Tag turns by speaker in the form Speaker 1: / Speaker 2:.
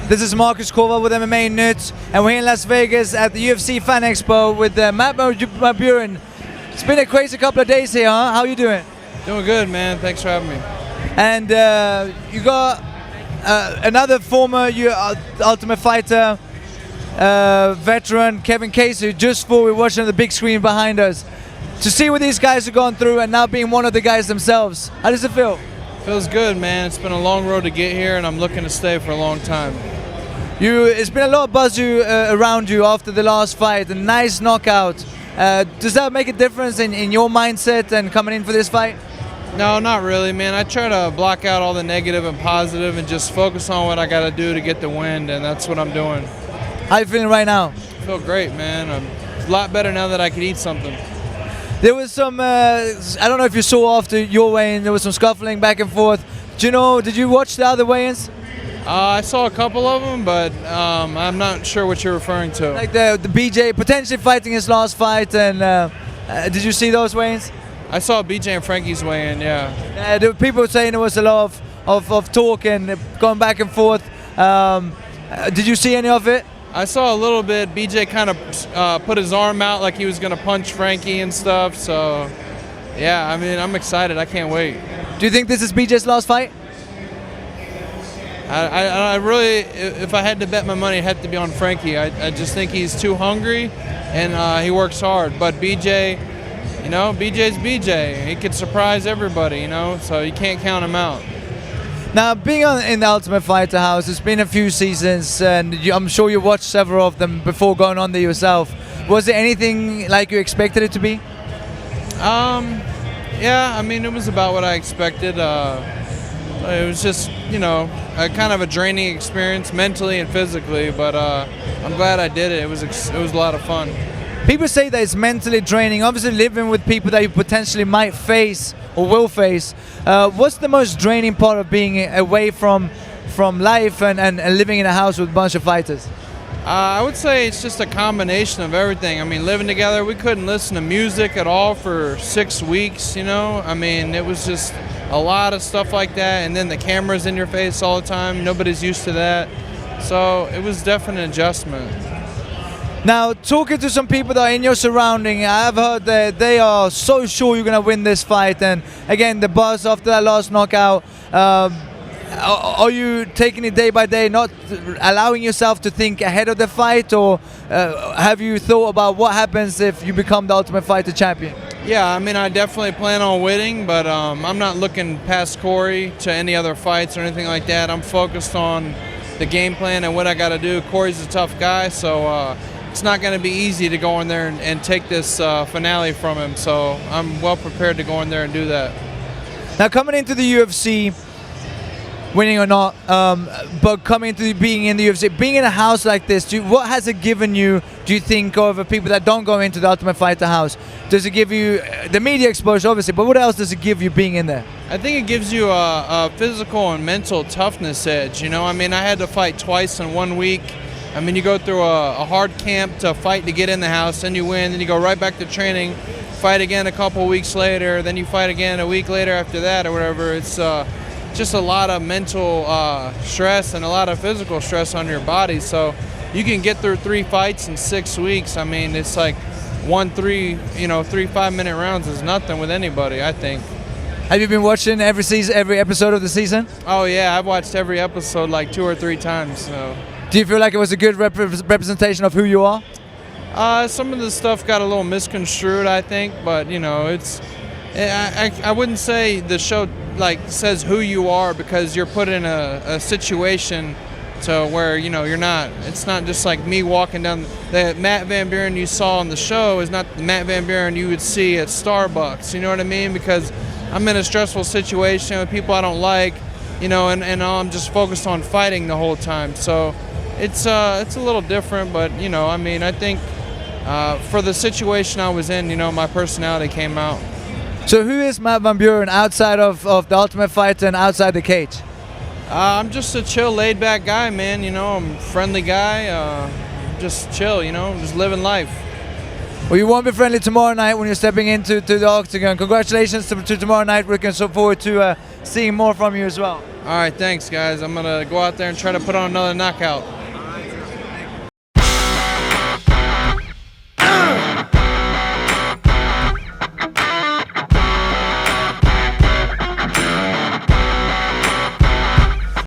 Speaker 1: This is Marcus Corval with MMAnytt, and we're here in Las Vegas at the UFC Fan Expo with Matt Van Buren. It's been a crazy couple of days here, huh? How are you doing?
Speaker 2: Doing good, man. Thanks for having me.
Speaker 1: And you got another former Ultimate Fighter veteran, Kevin Casey, who just fought. We're watching on the big screen behind us. To see what these guys have gone through and now being one of the guys themselves, how does it feel?
Speaker 2: Feels good, man. It's been a long road to get here, and I'm looking to stay for a long time.
Speaker 1: It's been a lot of buzz around you after the last fight, a nice knockout. Does that make a difference in your mindset and coming in for this fight?
Speaker 2: No, not really, man. I try to block out all the negative and positive and just focus on what I got to do to get the win, and that's what I'm doing.
Speaker 1: How you feeling right now?
Speaker 2: I feel great, man. I'm a lot better now that I can eat something.
Speaker 1: There was some, I don't know if you saw after your weigh-in, there was some scuffling back and forth. Did you watch the other weigh-ins?
Speaker 2: I saw a couple of them, but I'm not sure what you're referring to.
Speaker 1: Like the BJ potentially fighting his last fight, and did you see those weigh-ins?
Speaker 2: I saw BJ and Frankie's weigh-in, yeah.
Speaker 1: There were people saying there was a lot of talk and going back and forth. Did you see any of it?
Speaker 2: I saw a little bit. BJ kind of put his arm out like he was going to punch Frankie and stuff, so yeah, I mean, I'm excited. I can't wait.
Speaker 1: Do you think this is BJ's last fight?
Speaker 2: I really, if I had to bet my money, it'd have to be on Frankie. I just think he's too hungry, and he works hard. But BJ, BJ's BJ. He could surprise everybody, so you can't count him out.
Speaker 1: Now, being in the Ultimate Fighter house, it's been a few seasons, and I'm sure you watched several of them before going on there yourself. Was it anything like you expected it to be?
Speaker 2: Yeah, I mean, it was about what I expected. It was just, a kind of a draining experience mentally and physically, but I'm glad I did it. It was a lot of fun.
Speaker 1: People say that it's mentally draining. Obviously, living with people that you potentially might face or will face. What's the most draining part of being away from life and living in a house with a bunch of fighters?
Speaker 2: I would say it's just a combination of everything. I mean, living together, we couldn't listen to music at all for 6 weeks, I mean, it was just a lot of stuff like that, and then the camera's in your face all the time. Nobody's used to that. So it was definitely an adjustment.
Speaker 1: Now, talking to some people that are in your surrounding, I've heard that they are so sure you're going to win this fight. And again, the buzz after that last knockout, are you taking it day by day, not allowing yourself to think ahead of the fight? Or have you thought about what happens if you become the Ultimate Fighter champion?
Speaker 2: Yeah, I mean, I definitely plan on winning, but I'm not looking past Corey to any other fights or anything like that. I'm focused on the game plan and what I got to do. Corey's a tough guy, so it's not going to be easy to go in there and take this finale from him. So I'm well prepared to go in there and do that.
Speaker 1: Now, coming into the UFC, winning or not, but coming into being in the UFC, being in a house like this, what has it given you, do you think, over people that don't go into the Ultimate Fighter house? Does it give you the media exposure, obviously, but what else does it give you being in there?
Speaker 2: I think it gives you a physical and mental toughness edge. I mean, I had to fight twice in 1 week. I mean, you go through a hard camp to fight to get in the house, then you win, then you go right back to training, fight again a couple weeks later, then you fight again a week later after that or whatever. It's just a lot of mental stress and a lot of physical stress on your body. So you can get through 3 fights in 6 weeks. I mean, it's like 3 5-minute rounds is nothing with anybody, I think.
Speaker 1: Have you been watching every episode of the season?
Speaker 2: Oh yeah, I've watched every episode like 2 or 3 times. So.
Speaker 1: Do you feel like it was a good representation of who you are?
Speaker 2: Some of the stuff got a little misconstrued, I think, but I wouldn't say the show says who you are, because you're put in a situation to where you're not. It's not just like me walking down. The Matt Van Buren you saw on the show is not the Matt Van Buren you would see at Starbucks. You know what I mean? Because I'm in a stressful situation with people I don't like, and I'm just focused on fighting the whole time. So it's a little different, but I mean, I think for the situation I was in, my personality came out.
Speaker 1: So who is Matt Van Buren outside of the Ultimate Fighter and outside the cage?
Speaker 2: I'm just a chill, laid-back guy, man. I'm a friendly guy, just chill, just living life.
Speaker 1: Well, you won't be friendly tomorrow night when you're stepping into the octagon. Congratulations to tomorrow night. We're looking so forward to seeing more from you as well.
Speaker 2: All right, thanks, guys. I'm going to go out there and try to put on another knockout.